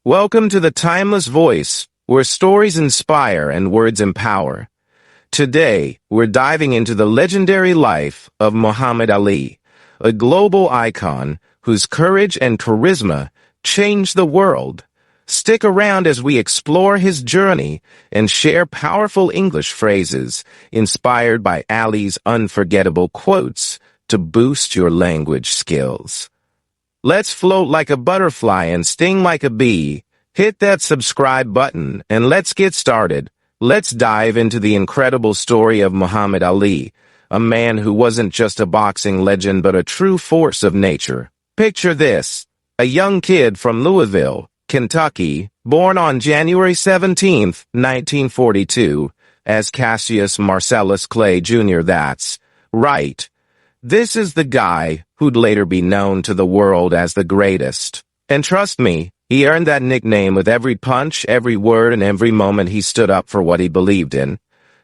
Welcome to the Timeless Voice, where stories inspire and words empower. Today, we're diving into the legendary life of Muhammad Ali, a global icon whose courage and charisma changed the world. Stick around as we explore his journey and share powerful English phrases inspired by Ali's unforgettable quotes to boost your language skills. Let's float like a butterfly and sting like a bee. Hit that subscribe button and let's get started. Let's dive into the incredible story of Muhammad Ali, a man who wasn't just a boxing legend but a true force of nature. Picture this, a young kid from Louisville, Kentucky, born on January 17, 1942, as Cassius Marcellus Clay Jr. That's right. This is the guy who'd later be known to the world as the greatest. And trust me, he earned that nickname with every punch, every word, and every moment he stood up for what he believed in.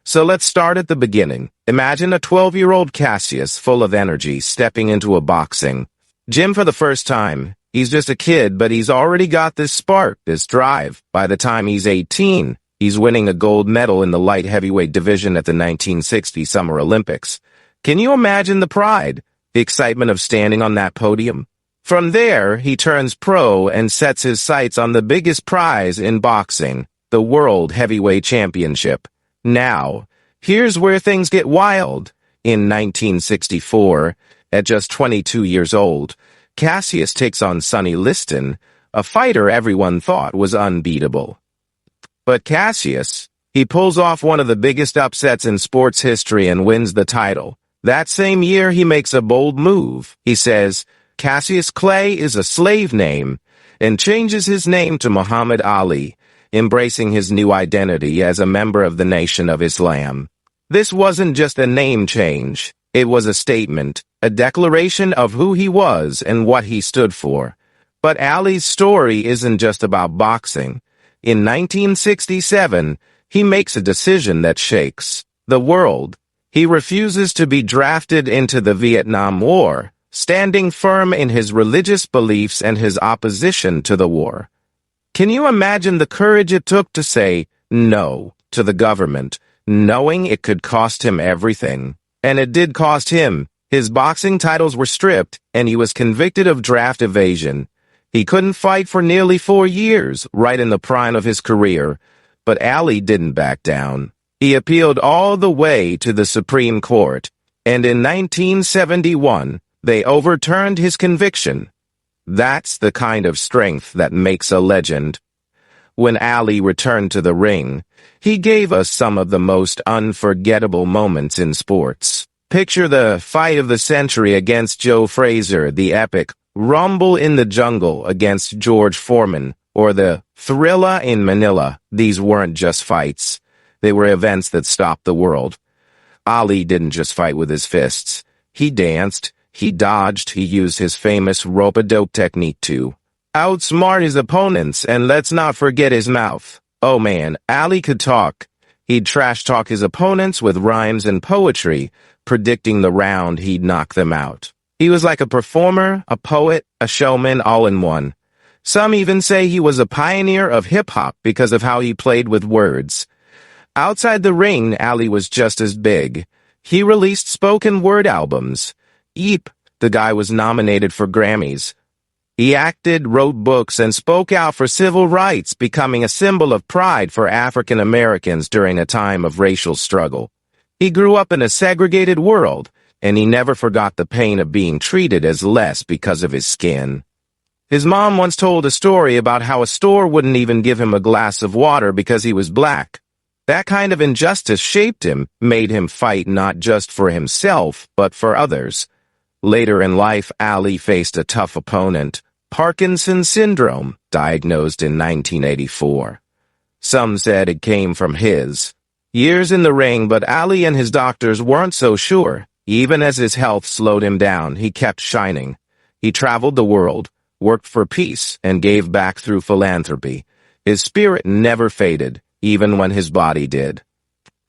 So let's start at the beginning. Imagine a 12-year-old Cassius full of energy stepping into a boxing gym for the first time. He's just a kid, but he's already got this spark, this drive. By the time he's 18, he's winning a gold medal in the light heavyweight division at the 1960 Summer Olympics. Can you imagine the pride, the excitement of standing on that podium? From there, he turns pro and sets his sights on the biggest prize in boxing, the World Heavyweight Championship. Now, here's where things get wild. In 1964, at just 22 years old, Cassius takes on Sonny Liston, a fighter everyone thought was unbeatable. But Cassius, he pulls off one of the biggest upsets in sports history and wins the title. That same year, he makes a bold move. He says, Cassius Clay is a slave name, and changes his name to Muhammad Ali, embracing his new identity as a member of the Nation of Islam. This wasn't just a name change. It was a statement, a declaration of who he was and what he stood for. But Ali's story isn't just about boxing. In 1967, he makes a decision that shakes the world. He refuses to be drafted into the Vietnam War, standing firm in his religious beliefs and his opposition to the war. Can you imagine the courage it took to say no to the government, knowing it could cost him everything? And it did cost him. His boxing titles were stripped, and he was convicted of draft evasion. He couldn't fight for nearly 4 years, right in the prime of his career. But Ali didn't back down. He appealed all the way to the Supreme Court, and in 1971, they overturned his conviction. That's the kind of strength that makes a legend. When Ali returned to the ring, he gave us some of the most unforgettable moments in sports. Picture the fight of the century against Joe Frazier, the epic Rumble in the Jungle against George Foreman, or the Thrilla in Manila. These weren't just fights. They were events that stopped the world. Ali didn't just fight with his fists. He danced, he dodged, he used his famous rope-a-dope technique to outsmart his opponents, and let's not forget his mouth. Oh man, Ali could talk. He'd trash-talk his opponents with rhymes and poetry, predicting the round he'd knock them out. He was like a performer, a poet, a showman all in one. Some even say he was a pioneer of hip-hop because of how he played with words. Outside the ring, Ali was just as big. He released spoken word albums. Eep, the guy was nominated for Grammys. He acted, wrote books, and spoke out for civil rights, becoming a symbol of pride for African Americans during a time of racial struggle. He grew up in a segregated world, and he never forgot the pain of being treated as less because of his skin. His mom once told a story about how a store wouldn't even give him a glass of water because he was black. That kind of injustice shaped him, made him fight not just for himself, but for others. Later in life, Ali faced a tough opponent, Parkinson's syndrome, diagnosed in 1984. Some said it came from his years in the ring, but Ali and his doctors weren't so sure. Even as his health slowed him down, he kept shining. He traveled the world, worked for peace, and gave back through philanthropy. His spirit never faded, even when his body did.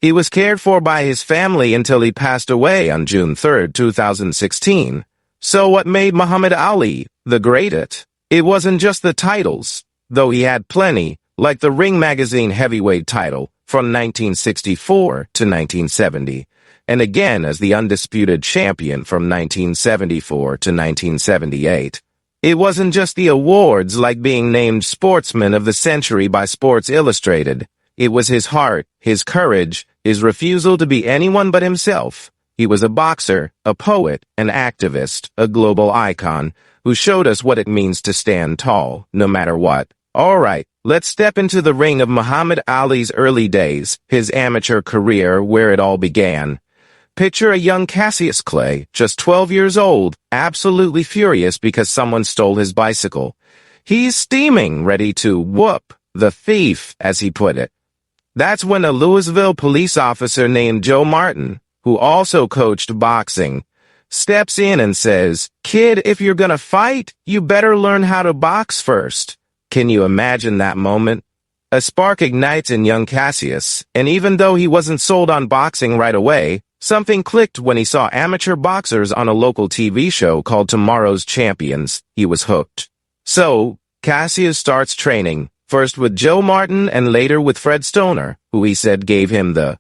He was cared for by his family until he passed away on June 3, 2016. So what made Muhammad Ali the greatest? It wasn't just the titles, though he had plenty, like the Ring magazine heavyweight title from 1964 to 1970, and again as the undisputed champion from 1974 to 1978. It wasn't just the awards like being named Sportsman of the Century by Sports Illustrated. It was his heart, his courage, his refusal to be anyone but himself. He was a boxer, a poet, an activist, a global icon, who showed us what it means to stand tall, no matter what. All right, let's step into the ring of Muhammad Ali's early days, his amateur career, where it all began. Picture a young Cassius Clay, just 12 years old, absolutely furious because someone stole his bicycle. He's steaming, ready to whoop the thief, as he put it. That's when a Louisville police officer named Joe Martin, who also coached boxing, steps in and says, "Kid, if you're gonna fight, you better learn how to box first." Can you imagine that moment? A spark ignites in young Cassius, and even though he wasn't sold on boxing right away, something clicked when he saw amateur boxers on a local TV show called Tomorrow's Champions. He was hooked. So, Cassius starts training, first with Joe Martin and later with Fred Stoner, who he said gave him the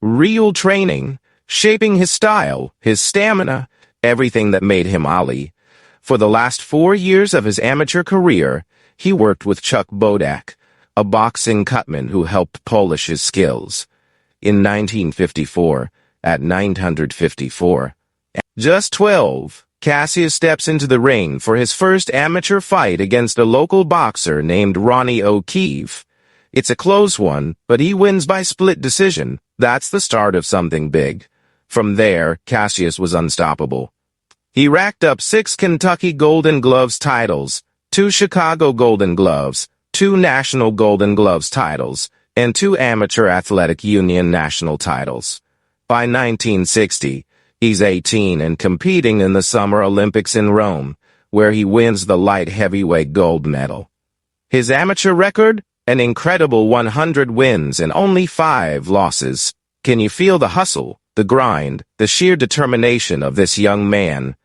real training, shaping his style, his stamina, everything that made him Ali. For the last 4 years of his amateur career, he worked with Chuck Bodak, a boxing cutman who helped polish his skills. In 1954, at 954, just 12, Cassius steps into the ring for his first amateur fight against a local boxer named Ronnie O'Keefe. It's a close one, but he wins by split decision. That's the start of something big. From there, Cassius was unstoppable. He racked up 6 Kentucky Golden Gloves titles, 2 Chicago Golden Gloves, 2 National Golden Gloves titles, and 2 Amateur Athletic Union national titles. By 1960, he's 18 and competing in the Summer Olympics in Rome, where he wins the light heavyweight gold medal. His amateur record? An incredible 100 wins and only 5 losses. Can you feel the hustle, the grind, the sheer determination of this young man?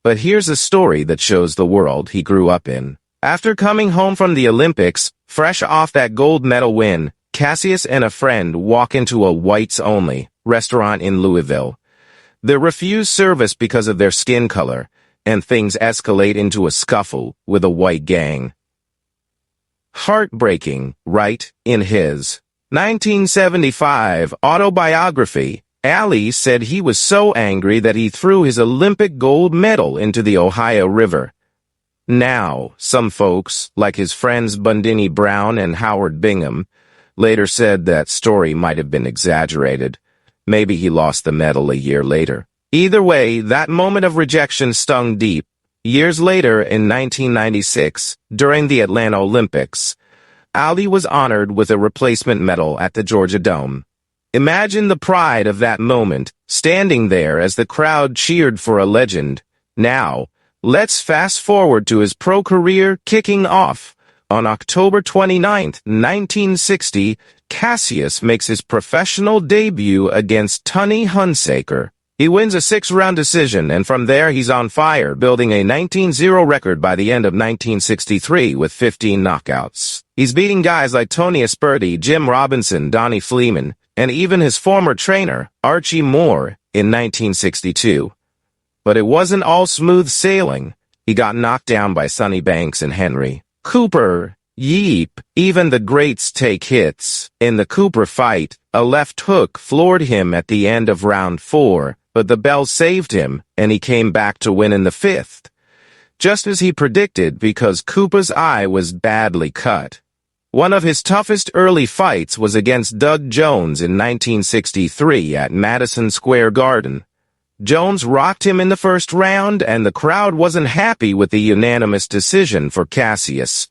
But here's a story that shows the world he grew up in. After coming home from the Olympics, fresh off that gold medal win, Cassius and a friend walk into a whites-only restaurant in Louisville. They refuse service because of their skin color, and things escalate into a scuffle with a white gang. Heartbreaking, right? In his 1975 autobiography, Ali said he was so angry that he threw his Olympic gold medal into the Ohio River. Now, some folks, like his friends Bundini Brown and Howard Bingham, later said that story might have been exaggerated. Maybe he lost the medal a year later. Either way, that moment of rejection stung deep. Years later, in 1996, during the Atlanta Olympics, Ali was honored with a replacement medal at the Georgia Dome. Imagine the pride of that moment, standing there as the crowd cheered for a legend. Now, let's fast forward to his pro career kicking off. On October 29, 1960, Cassius makes his professional debut against Tony Hunsaker. He wins a 6-round decision, and from there he's on fire, building a 19-0 record by the end of 1963 with 15 knockouts. He's beating guys like Tony Asperti, Jim Robinson, Donnie Fleeman, and even his former trainer, Archie Moore, in 1962. But it wasn't all smooth sailing. He got knocked down by Sonny Banks and Henry Cooper. Yeep, even the greats take hits. In the Cooper fight, a left hook floored him at the end of round 4, but the bell saved him, and he came back to win in the 5th. Just as he predicted, because Cooper's eye was badly cut. One of his toughest early fights was against Doug Jones in 1963 at Madison Square Garden. Jones rocked him in the first round, and the crowd wasn't happy with the unanimous decision for Cassius,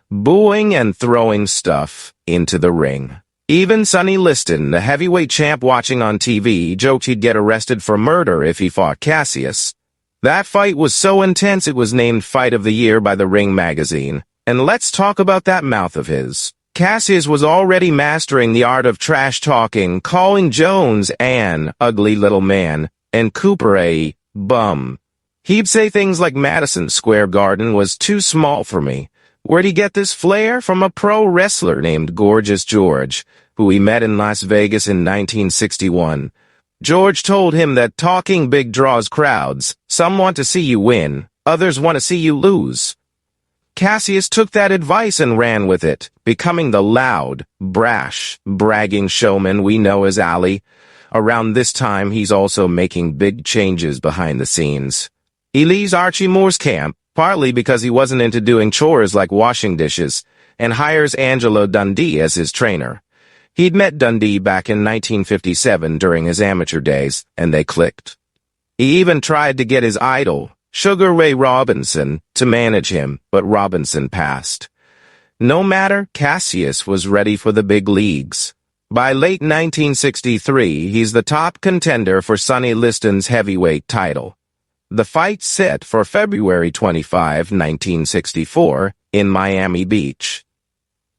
booing and throwing stuff into the ring. Even Sonny Liston, the heavyweight champ watching on TV, joked he'd get arrested for murder if he fought Cassius. That fight was so intense it was named Fight of the Year by the Ring magazine. And let's talk about that mouth of his. Cassius was already mastering the art of trash talking, calling Jones an ugly little man, and Cooper a bum. He'd say things like Madison Square Garden was too small for me. Where'd he get this flair? From a pro wrestler named Gorgeous George, who he met in Las Vegas in 1961. George told him that talking big draws crowds. Some want to see you win, others want to see you lose. Cassius took that advice and ran with it, becoming the loud, brash, bragging showman we know as Ali. Around this time, he's also making big changes behind the scenes. He leaves Archie Moore's camp, partly because he wasn't into doing chores like washing dishes, and hires Angelo Dundee as his trainer. He'd met Dundee back in 1957 during his amateur days, and they clicked. He even tried to get his idol, Sugar Ray Robinson, to manage him, but Robinson passed. No matter, Cassius was ready for the big leagues. By late 1963, he's the top contender for Sonny Liston's heavyweight title. The fight's set for February 25, 1964, in Miami Beach.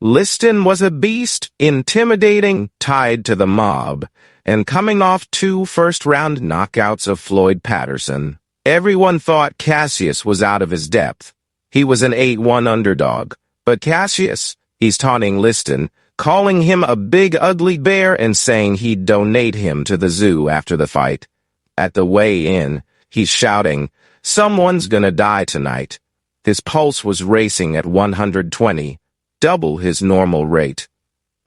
Liston was a beast, intimidating, tied to the mob, and coming off 2 first-round knockouts of Floyd Patterson. Everyone thought Cassius was out of his depth. He was an 8-1 underdog. But Cassius, he's taunting Liston, calling him a big ugly bear and saying he'd donate him to the zoo after the fight. At the weigh-in, he's shouting, "Someone's gonna die tonight." His pulse was racing at 120. Double his normal rate.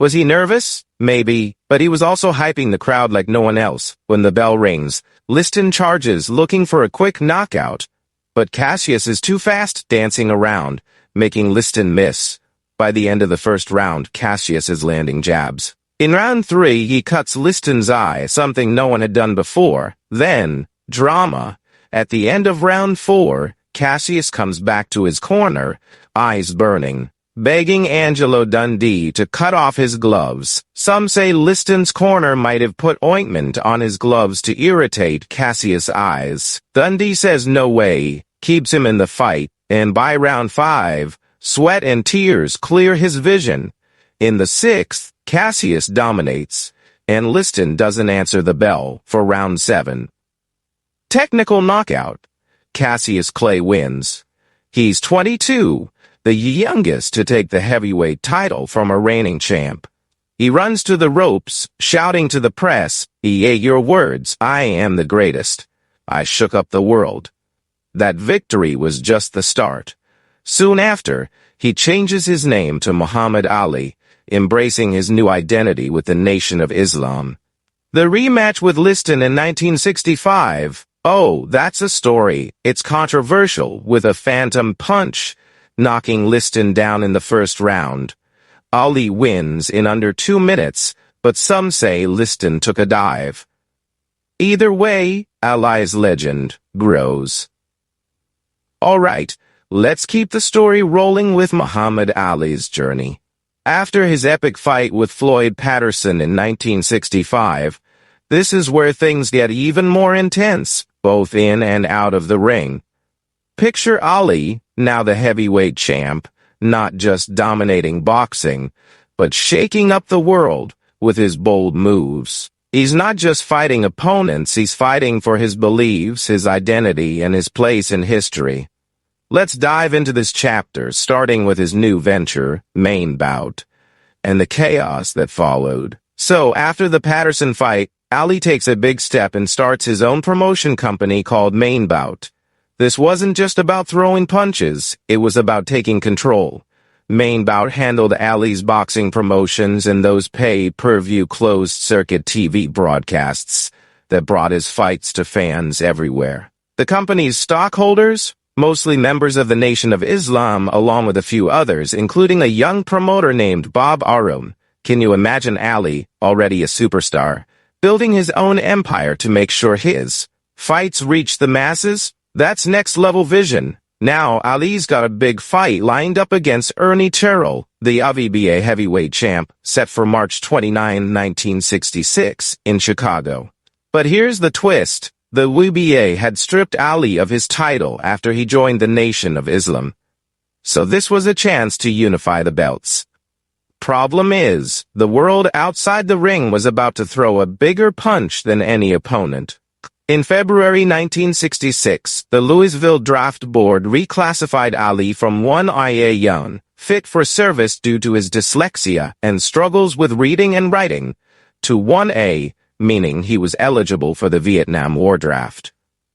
Was he nervous? Maybe, but he was also hyping the crowd like no one else. When the bell rings, Liston charges, looking for a quick knockout. But Cassius is too fast, dancing around, making Liston miss. By the end of the first round, Cassius is landing jabs. In round 3, he cuts Liston's eye, something no one had done before. Then, drama. At the end of round 4, Cassius comes back to his corner, eyes burning, begging Angelo Dundee to cut off his gloves. Some say Liston's corner might have put ointment on his gloves to irritate Cassius' eyes. Dundee says no way, keeps him in the fight, and by round 5, sweat and tears clear his vision. In the 6th, Cassius dominates, and Liston doesn't answer the bell for round 7. Technical knockout. Cassius Clay wins. He's 22. The youngest to take the heavyweight title from a reigning champ. He runs to the ropes, shouting to the press, "Yea, your words, I am the greatest. I shook up the world." That victory was just the start. Soon after, he changes his name to Muhammad Ali, embracing his new identity with the Nation of Islam. The rematch with Liston in 1965, oh, that's a story. It's controversial, with a phantom punch, knocking Liston down in the first round. Ali wins in under 2 minutes, but some say Liston took a dive. Either way, Ali's legend grows. All right, let's keep the story rolling with Muhammad Ali's journey. After his epic fight with Floyd Patterson in 1965, this is where things get even more intense, both in and out of the ring. Picture Ali, now the heavyweight champ, not just dominating boxing, but shaking up the world with his bold moves. He's not just fighting opponents, he's fighting for his beliefs, his identity, and his place in history. Let's dive into this chapter, starting with his new venture, Main Bout, and the chaos that followed. So, after the Patterson fight, Ali takes a big step and starts his own promotion company called Main Bout. This wasn't just about throwing punches, it was about taking control. Main Bout handled Ali's boxing promotions and those pay-per-view closed-circuit TV broadcasts that brought his fights to fans everywhere. The company's stockholders, mostly members of the Nation of Islam, along with a few others, including a young promoter named Bob Arum. Can you imagine Ali, already a superstar, building his own empire to make sure his fights reach the masses? That's next-level vision. Now, Ali's got a big fight lined up against Ernie Terrell, the WBA heavyweight champ, set for March 29, 1966, in Chicago. But here's the twist. The WBA had stripped Ali of his title after he joined the Nation of Islam. So this was a chance to unify the belts. Problem is, the world outside the ring was about to throw a bigger punch than any opponent. In February 1966, the Louisville Draft Board reclassified Ali from 1IA Young, fit for service due to his dyslexia and struggles with reading and writing, to 1A, meaning he was eligible for the Vietnam War draft.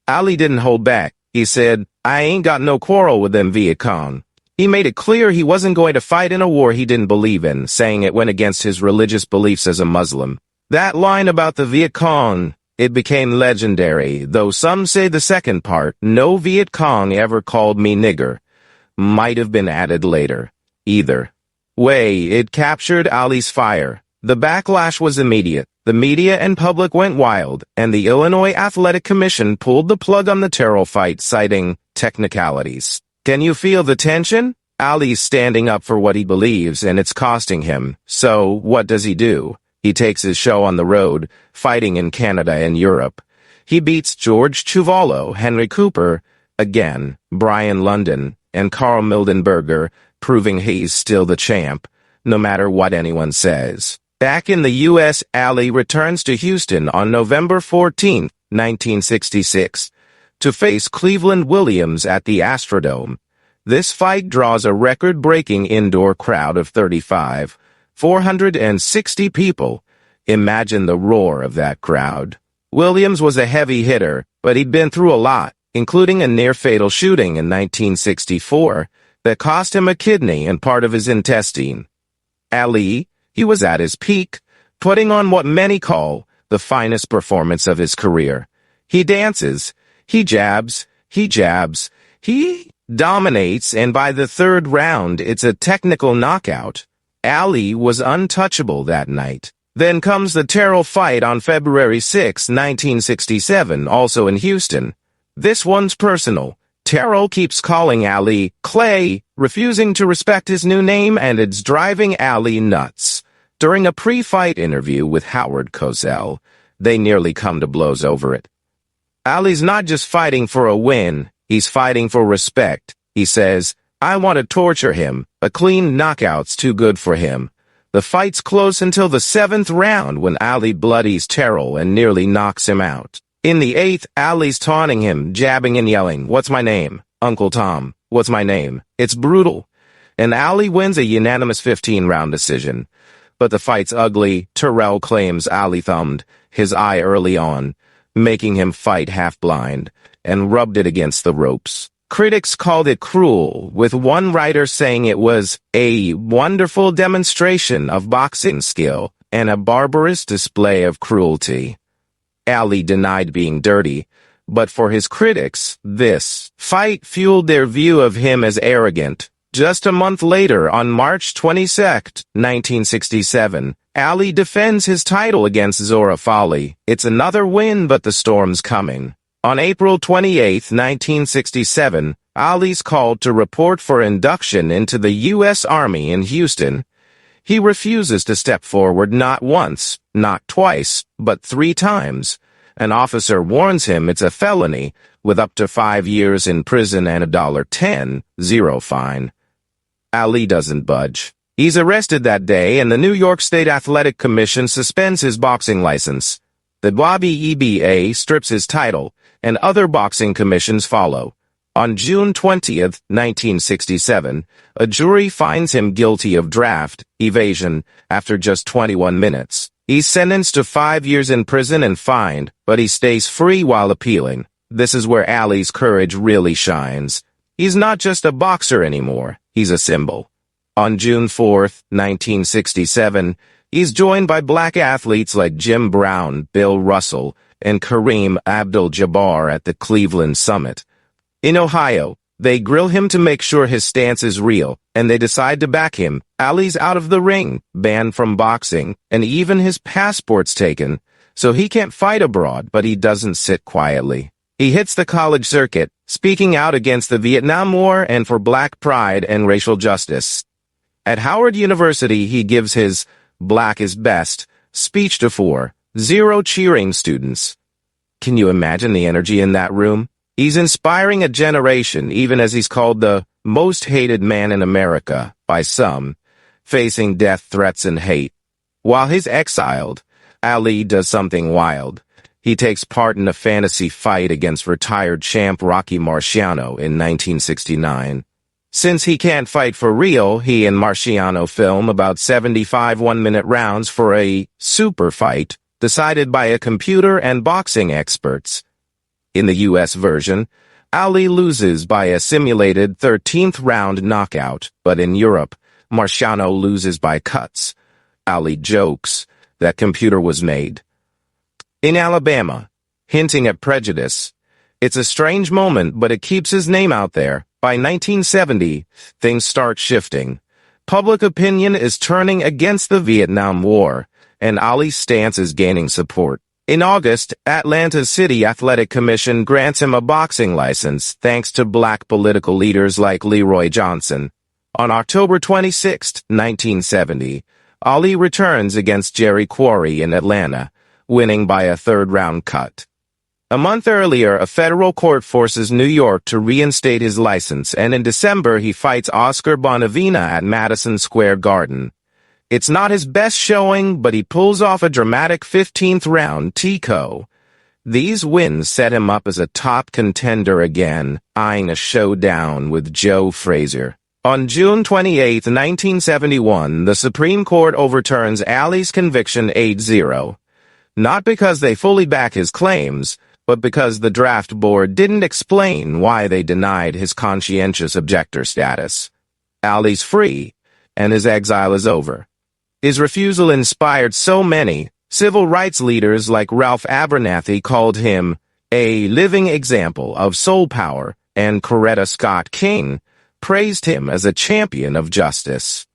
Ali didn't hold back. He said, "I ain't got no quarrel with them Viet Cong." He made it clear he wasn't going to fight in a war he didn't believe in, saying it went against his religious beliefs as a Muslim. That line about the Viet Cong, it became legendary, though some say the second part, "No Viet Cong ever called me nigger," might have been added later. Either way, it captured Ali's fire. The backlash was immediate. The media and public went wild, and the Illinois Athletic Commission pulled the plug on the Terrell fight, citing technicalities. Can you feel the tension? Ali's standing up for what he believes, and it's costing him. So, what does he do? He takes his show on the road, fighting in Canada and Europe. He beats George Chuvalo, Henry Cooper, again, Brian London, and Carl Mildenberger, proving he's still the champ, no matter what anyone says. Back in the U.S., Ali returns to Houston on November 14, 1966, to face Cleveland Williams at the Astrodome. This fight draws a record-breaking indoor crowd of 460 people. Imagine the roar of that crowd. Williams was a heavy hitter, but he'd been through a lot, including a near-fatal shooting in 1964 that cost him a kidney and part of his intestine. Ali, he was at his peak, putting on what many call the finest performance of his career. He dances, he jabs, he dominates, and by the third round, it's a technical knockout. Ali was untouchable that night. Then comes the Terrell fight on February 6, 1967, also in Houston. This one's personal. Terrell keeps calling Ali Clay, refusing to respect his new name, and it's driving Ali nuts. During a pre-fight interview with Howard Cosell, they nearly come to blows over it. Ali's not just fighting for a win, he's fighting for respect. He says, "I want to torture him. A clean knockout's too good for him." The fight's close until the 7th round when Ali bloodies Terrell and nearly knocks him out. In the 8th, Ali's taunting him, jabbing and yelling, "What's my name? Uncle Tom. What's my name?" It's brutal. And Ali wins a unanimous 15-round decision. But the fight's ugly. Terrell claims Ali thumbed his eye early on, making him fight half-blind, and rubbed it against the ropes. Critics called it cruel, with one writer saying it was a wonderful demonstration of boxing skill and a barbarous display of cruelty. Ali denied being dirty, but for his critics, this fight fueled their view of him as arrogant. Just a month later, on March 22, 1967, Ali defends his title against Zora Fali. It's another win, but the storm's coming. On April 28, 1967, Ali's called to report for induction into the U.S. Army in Houston. He refuses to step forward not once, not twice, but 3 times. An officer warns him it's a felony, with up to 5 years in prison and a $10,000 fine. Ali doesn't budge. He's arrested that day, and the New York State Athletic Commission suspends his boxing license. The WBA strips his title, and other boxing commissions follow. On June 20, 1967, a jury finds him guilty of draft evasion after just 21 minutes. He's sentenced to 5 years in prison and fined, but he stays free while appealing. This is where Ali's courage really shines. He's not just a boxer anymore. He's a symbol. On June 4, 1967, he's joined by black athletes like Jim Brown, Bill Russell, and Kareem Abdul-Jabbar at the Cleveland Summit. In Ohio, they grill him to make sure his stance is real, and they decide to back him. Ali's out of the ring, banned from boxing, and even his passport's taken, so he can't fight abroad, but he doesn't sit quietly. He hits the college circuit, speaking out against the Vietnam War and for black pride and racial justice. At Howard University, he gives his "Black is Best" speech to 0 cheering students. Can you imagine the energy in that room? He's inspiring a generation, even as he's called the most hated man in America by some, facing death threats and hate. While he's exiled, Ali does something wild. He takes part in a fantasy fight against retired champ Rocky Marciano in 1969. Since he can't fight for real, he and Marciano film about 75 one-minute rounds for a super fight decided by a computer and boxing experts. In the U.S. version, Ali loses by a simulated 13th round knockout, but in Europe, Marciano loses by cuts. Ali jokes that computer was made. In Alabama, hinting at prejudice, it's a strange moment, but it keeps his name out there. By 1970, things start shifting. Public opinion is turning against the Vietnam War, and Ali's stance is gaining support. In August, Atlanta City Athletic Commission grants him a boxing license thanks to black political leaders like Leroy Johnson. On October 26, 1970, Ali returns against Jerry Quarry in Atlanta, winning by a third-round cut. A month earlier, a federal court forces New York to reinstate his license, and in December he fights Oscar Bonavena at Madison Square Garden. It's not his best showing, but he pulls off a dramatic 15th round TKO. These wins set him up as a top contender again, eyeing a showdown with Joe Frazier. On June 28, 1971, the Supreme Court overturns Ali's conviction 8-0. Not because they fully back his claims, but because the draft board didn't explain why they denied his conscientious objector status. Ali's free, and his exile is over. His refusal inspired so many. Civil rights leaders like Ralph Abernathy called him a living example of soul power, and Coretta Scott King praised him as a champion of justice.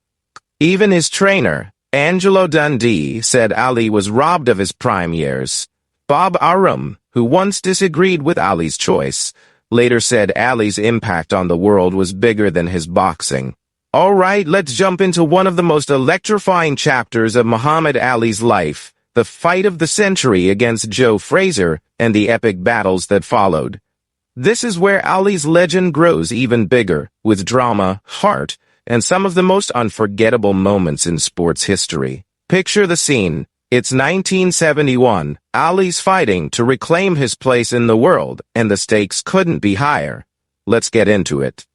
Even his trainer, Angelo Dundee, said Ali was robbed of his prime years. Bob Arum, who once disagreed with Ali's choice, later said Ali's impact on the world was bigger than his boxing. All right, let's jump into one of the most electrifying chapters of Muhammad Ali's life, the fight of the century against Joe Frazier and the epic battles that followed. This is where Ali's legend grows even bigger, with drama, heart, and some of the most unforgettable moments in sports history. Picture the scene. It's 1971. Ali's fighting to reclaim his place in the world, and the stakes couldn't be higher. Let's get into it.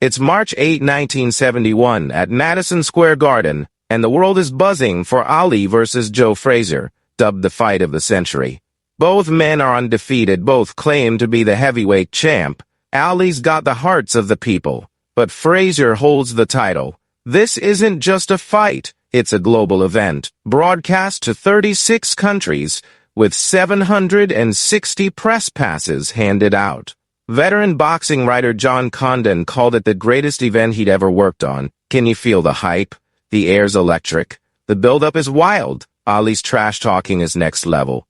It's March 8, 1971, at Madison Square Garden, and the world is buzzing for Ali versus Joe Frazier, dubbed the fight of the century. Both men are undefeated, both claim to be the heavyweight champ. Ali's got the hearts of the people, but Frazier holds the title. This isn't just a fight, it's a global event, broadcast to 36 countries, with 760 press passes handed out. Veteran boxing writer John Condon called it the greatest event he'd ever worked on. Can you feel the hype? The air's electric. The build-up is wild. Ali's trash-talking is next level.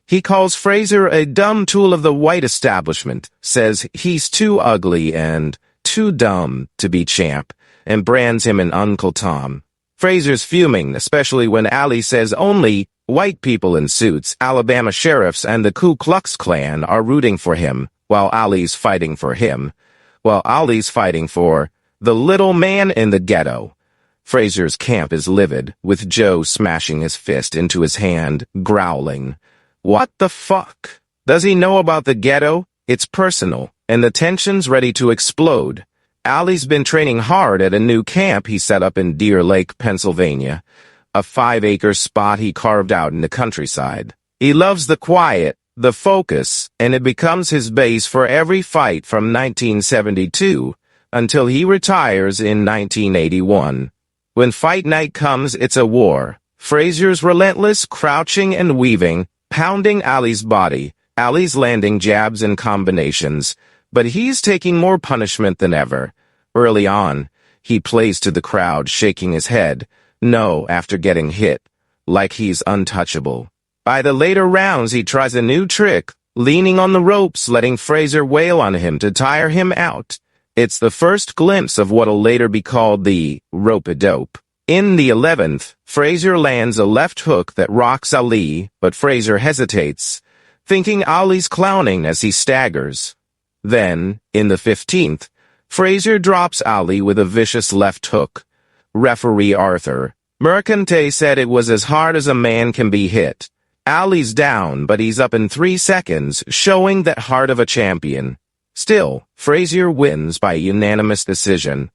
He calls Frazier a dumb tool of the white establishment, says he's too ugly and too dumb to be champ, and brands him an Uncle Tom. Frazier's fuming, especially when Ali says only white people in suits, Alabama sheriffs, and the Ku Klux Klan are rooting for him, while Ali's fighting for him, while Ali's fighting for the little man in the ghetto. Frazier's camp is livid, with Joe smashing his fist into his hand, growling. What the fuck? Does he know about the ghetto? It's personal, and the tension's ready to explode. Ali's been training hard at a new camp he set up in Deer Lake, Pennsylvania, a 5-acre spot he carved out in the countryside. He loves the quiet, the focus, and it becomes his base for every fight from 1972 until he retires in 1981. When fight night comes, it's a war. Frazier's relentless, crouching and weaving, pounding Ali's body. Ali's landing jabs and combinations, but he's taking more punishment than ever. Early on, he plays to the crowd, shaking his head, no, after getting hit, like he's untouchable. By the later rounds, he tries a new trick, leaning on the ropes, letting Frazier wail on him to tire him out. It's the first glimpse of what'll later be called the rope-a-dope. In the 11th, Frazier lands a left hook that rocks Ali, but Frazier hesitates, thinking Ali's clowning as he staggers. Then, in the 15th, Frazier drops Ali with a vicious left hook. Referee Arthur Mercante said it was as hard as a man can be hit. Ali's down, but he's up in 3 seconds, showing that heart of a champion. Still, Frazier wins by unanimous decision.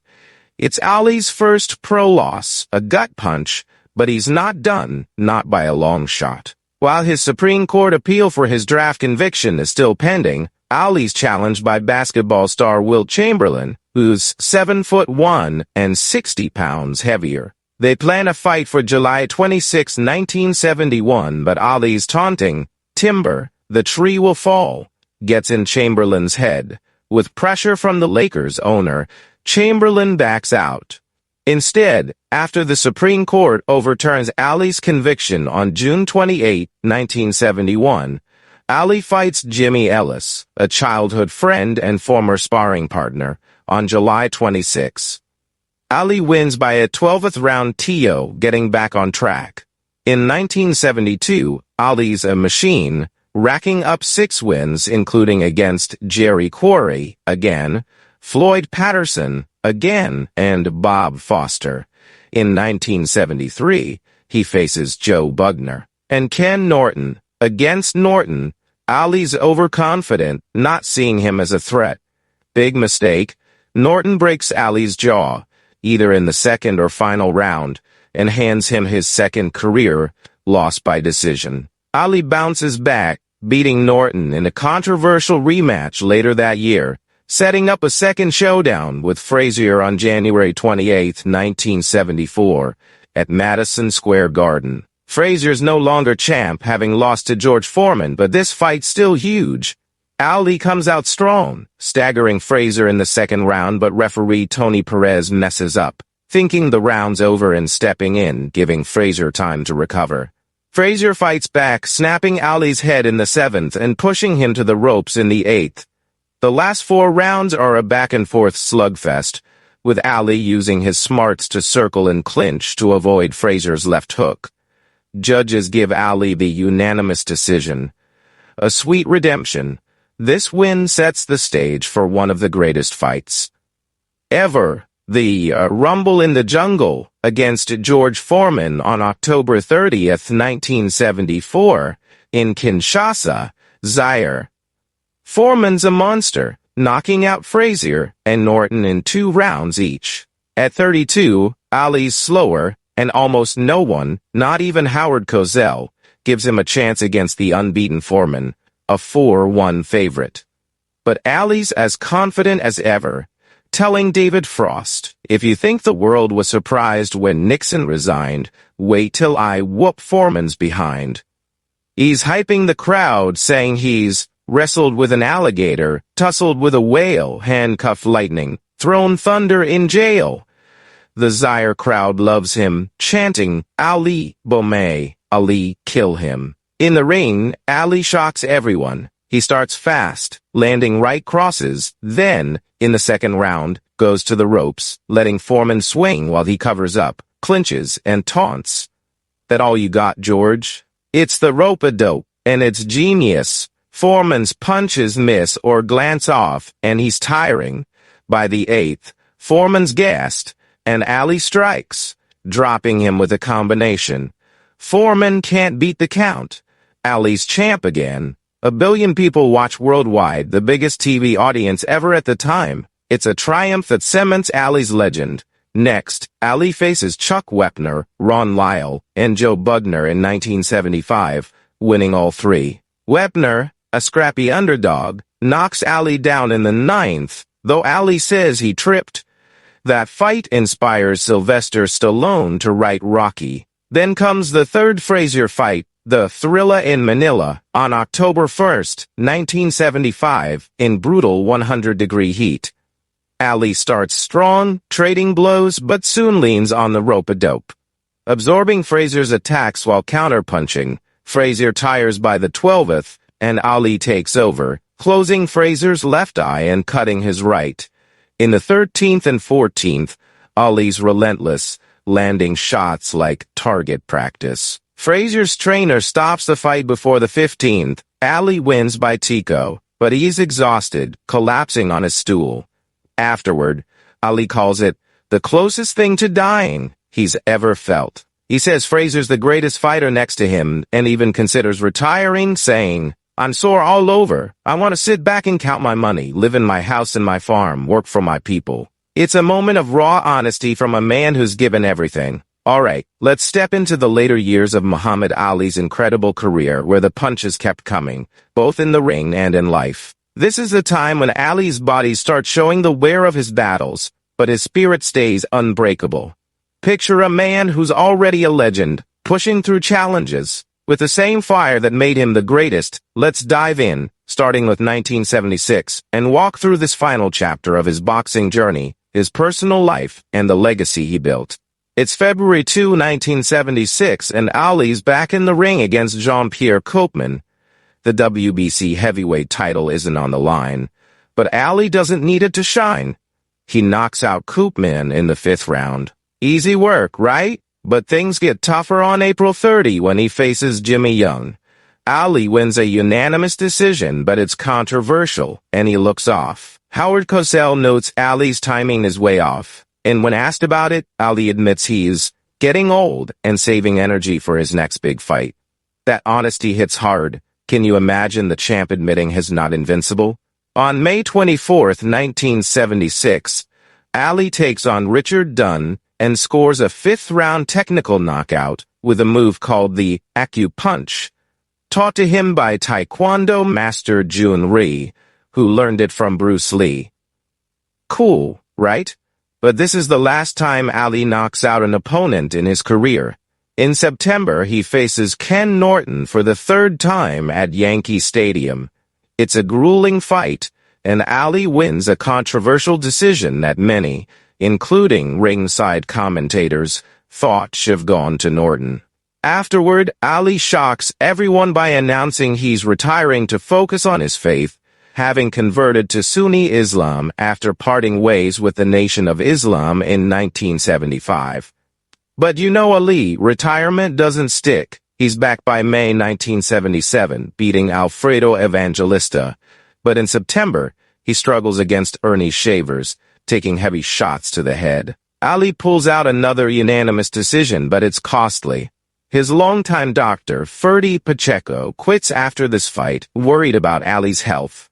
It's Ali's first pro loss, a gut punch, but he's not done, not by a long shot. While his Supreme Court appeal for his draft conviction is still pending, Ali's challenged by basketball star Wilt Chamberlain, who's 7'1" and 60 pounds heavier. They plan a fight for July 26, 1971, but Ali's taunting, "Timber, the tree will fall," gets in Chamberlain's head. With pressure from the Lakers owner, Chamberlain backs out. Instead, after the Supreme Court overturns Ali's conviction on June 28, 1971, Ali fights Jimmy Ellis, a childhood friend and former sparring partner, on July 26. Ali wins by a 12th round TO, getting back on track. In 1972, Ali's a machine, racking up 6 wins including against Jerry Quarry, again, Floyd Patterson, again, and Bob Foster. In 1973, he faces Joe Bugner and Ken Norton. Against Norton, Ali's overconfident, not seeing him as a threat. Big mistake. Norton breaks Ali's jaw, either in the second or final round, and hands him his second career loss by decision. Ali bounces back, beating Norton in a controversial rematch later that year, setting up a second showdown with Frazier on January 28, 1974, at Madison Square Garden. Frazier's no longer champ, having lost to George Foreman, but this fight's still huge. Ali comes out strong, staggering Frazier in the second round, but referee Tony Perez messes up, thinking the round's over and stepping in, giving Frazier time to recover. Frazier fights back, snapping Ali's head in the 7th and pushing him to the ropes in the 8th. The last 4 rounds are a back-and-forth slugfest, with Ali using his smarts to circle and clinch to avoid Frazier's left hook. Judges give Ali the unanimous decision. A sweet redemption. This win sets the stage for one of the greatest fights ever. The Rumble in the Jungle against George Foreman on October 30th, 1974, in Kinshasa, Zaire. Foreman's a monster, knocking out Frazier and Norton in 2 rounds each. At 32, Ali's slower, and almost no one, not even Howard Cosell, gives him a chance against the unbeaten Foreman, a 4-1 favorite. But Ali's as confident as ever, telling David Frost, "If you think the world was surprised when Nixon resigned, wait till I whoop Foreman's behind." He's hyping the crowd, saying he's wrestled with an alligator, tussled with a whale, handcuffed lightning, thrown thunder in jail. The Zaire crowd loves him, chanting, "Ali, Bomay, Ali, kill him." In the ring, Ali shocks everyone. He starts fast, landing right crosses, then, in the second round, goes to the ropes, letting Foreman swing while he covers up, clinches, and taunts. "That all you got, George? It's the rope-a-dope, and it's genius." Foreman's punches miss or glance off, and he's tiring. By the 8th, Foreman's gassed, and Ali strikes, dropping him with a combination. Foreman can't beat the count. Ali's champ again. 1 billion people watch worldwide, the biggest TV audience ever at the time. It's a triumph that cements Ali's legend. Next, Ali faces Chuck Wepner, Ron Lyle, and Joe Bugner in 1975, winning all 3. Wepner, a scrappy underdog, knocks Ali down in the 9th, though Ali says he tripped. That fight inspires Sylvester Stallone to write Rocky. Then comes the 3rd Frazier fight, the Thrilla in Manila, on October 1st, 1975, in brutal 100-degree heat. Ali starts strong, trading blows, but soon leans on the rope-a-dope. Absorbing Frazier's attacks while counterpunching, Frazier tires by the 12th, and Ali takes over, closing Frazier's left eye and cutting his right. In the 13th and 14th, Ali's relentless, landing shots like target practice. Frazier's trainer stops the fight before the 15th. Ali wins by TKO, but he's exhausted, collapsing on his stool. Afterward, Ali calls it the closest thing to dying he's ever felt. He says Frazier's the greatest fighter next to him and even considers retiring, saying, I'm sore all over. I want to sit back and count my money, live in my house and my farm, work for my people. It's a moment of raw honesty from a man who's given everything. Alright, let's step into the later years of Muhammad Ali's incredible career where the punches kept coming, both in the ring and in life. This is the time when Ali's body starts showing the wear of his battles, but his spirit stays unbreakable. Picture a man who's already a legend, pushing through challenges, with the same fire that made him the greatest. Let's dive in, starting with 1976, and walk through this final chapter of his boxing journey, his personal life, and the legacy he built. It's February 2, 1976, and Ali's back in the ring against Jean-Pierre Koopman. The WBC heavyweight title isn't on the line, but Ali doesn't need it to shine. He knocks out Koopman in the 5th round. Easy work, right? But things get tougher on April 30 when he faces Jimmy Young. Ali wins a unanimous decision, but it's controversial, and he looks off. Howard Cosell notes Ali's timing is way off, and when asked about it, Ali admits he's getting old and saving energy for his next big fight. That honesty hits hard. Can you imagine the champ admitting he's not invincible? On May 24, 1976, Ali takes on Richard Dunn and scores a 5th-round technical knockout with a move called the Acupunch, taught to him by Taekwondo master Jun Rhee, who learned it from Bruce Lee. Cool, right? But this is the last time Ali knocks out an opponent in his career. In September, he faces Ken Norton for the 3rd time at Yankee Stadium. It's a grueling fight, and Ali wins a controversial decision that many, including ringside commentators, thought should have gone to Norton. Afterward, Ali shocks everyone by announcing he's retiring to focus on his faith, having converted to Sunni Islam after parting ways with the Nation of Islam in 1975. But you know Ali, retirement doesn't stick. He's back by May 1977, beating Alfredo Evangelista. But in September, he struggles against Ernie Shavers, taking heavy shots to the head. Ali pulls out another unanimous decision, but it's costly. His longtime doctor, Ferdy Pacheco, quits after this fight, worried about Ali's health.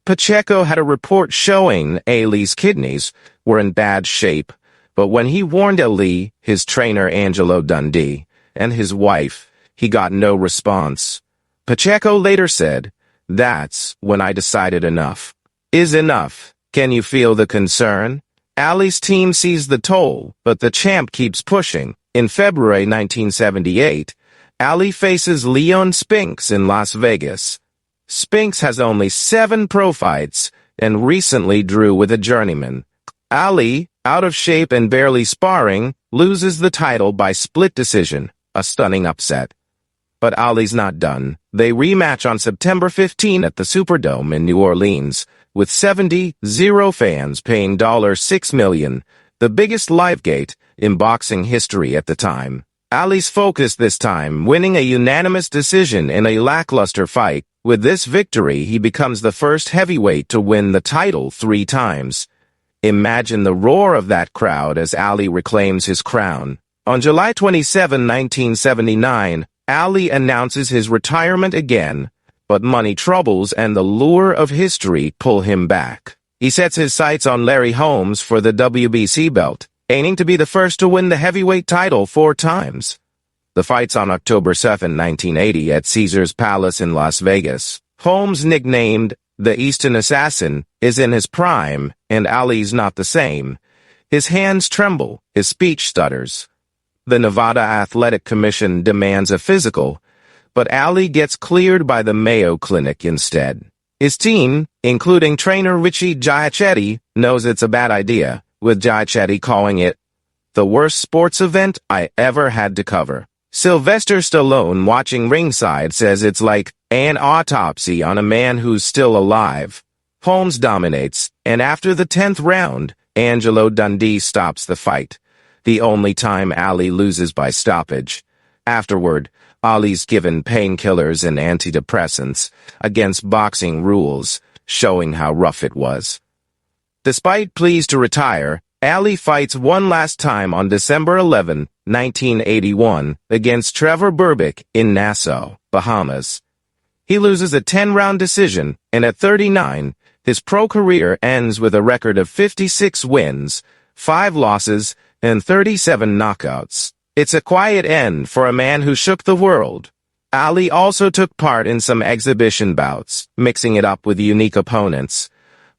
Pacheco had a report showing Ali's kidneys were in bad shape, but when he warned Ali, his trainer Angelo Dundee, and his wife, he got no response. Pacheco later said, "That's when I decided enough is enough. Can you feel the concern?" Ali's team sees the toll, but the champ keeps pushing. In February 1978, Ali faces Leon Spinks in Las Vegas. Spinks has only 7 pro fights and recently drew with a journeyman. Ali, out of shape and barely sparring, loses the title by split decision, a stunning upset. But Ali's not done. They rematch on September 15 at the Superdome in New Orleans, with 70,000 fans paying $6 million, the biggest live gate in boxing history at the time. Ali's focused this time, winning a unanimous decision in a lackluster fight. With this victory, he becomes the first heavyweight to win the title 3 times. Imagine the roar of that crowd as Ali reclaims his crown. On July 27, 1979, Ali announces his retirement again, but money troubles and the lure of history pull him back. He sets his sights on Larry Holmes for the WBC belt, aiming to be the first to win the heavyweight title 4 times. The fight's on October 7, 1980 at Caesars Palace in Las Vegas. Holmes, nicknamed the Eastern Assassin, is in his prime, and Ali's not the same. His hands tremble, his speech stutters. The Nevada Athletic Commission demands a physical, but Ali gets cleared by the Mayo Clinic instead. His team, including trainer Richie Giachetti, knows it's a bad idea, with Giachetti calling it the worst sports event I ever had to cover. Sylvester Stallone, watching ringside, says it's like an autopsy on a man who's still alive. Holmes dominates, and after the 10th round, Angelo Dundee stops the fight, the only time Ali loses by stoppage. Afterward, Ali's given painkillers and antidepressants against boxing rules, showing how rough it was. Despite pleas to retire, Ali fights one last time on December 11, 1981, against Trevor Berbick in Nassau, Bahamas. He loses a 10-round decision, and at 39, his pro career ends with a record of 56 wins, 5 losses, and 37 knockouts. It's a quiet end for a man who shook the world. Ali also took part in some exhibition bouts, mixing it up with unique opponents.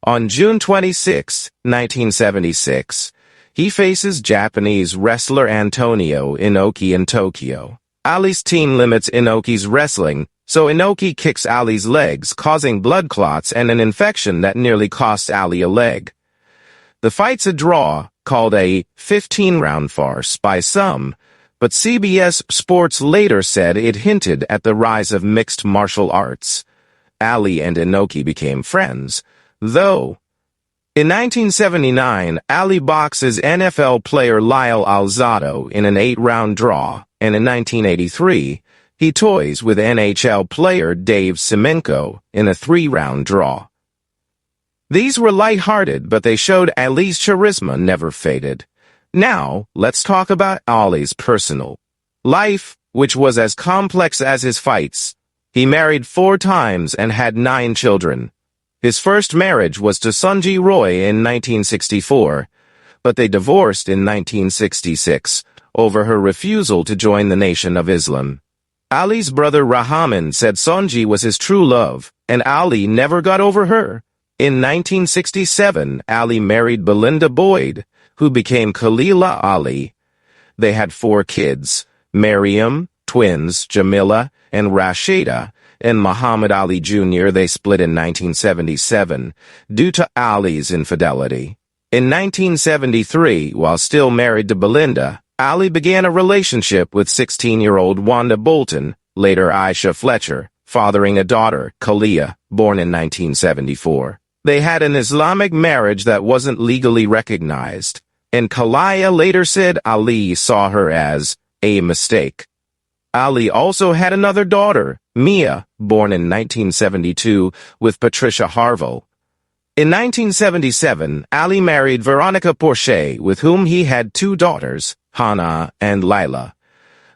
On June 26, 1976, he faces Japanese wrestler Antonio Inoki in Tokyo. Ali's team limits Inoki's wrestling, so Inoki kicks Ali's legs, causing blood clots and an infection that nearly costs Ali a leg. The fight's a draw, called a 15-round farce by some, but CBS Sports later said it hinted at the rise of mixed martial arts. Ali and Inoki became friends, though. In 1979, Ali boxes NFL player Lyle Alzado in an 8-round draw, and in 1983, he toys with NHL player Dave Semenko in a 3-round draw. These were light-hearted, but they showed Ali's charisma never faded. Now, let's talk about Ali's personal life, which was as complex as his fights. He married 4 times and had 9 children. His first marriage was to Sunji Roy in 1964, but they divorced in 1966 over her refusal to join the Nation of Islam. Ali's brother Rahman said Sunji was his true love, and Ali never got over her. In 1967, Ali married Belinda Boyd, who became Khalila Ali. They had 4 kids, Maryam, twins, Jamila, and Rashida, and Muhammad Ali Jr. They split in 1977 due to Ali's infidelity. In 1973, while still married to Belinda, Ali began a relationship with 16-year-old Wanda Bolton, later Aisha Fletcher, fathering a daughter, Kalia, born in 1974. They had an Islamic marriage that wasn't legally recognized, and Kalia later said Ali saw her as a mistake. Ali also had another daughter, Mia, born in 1972, with Patricia Harville. In 1977, Ali married Veronica Porcher, with whom he had 2 daughters, Hannah and Lila,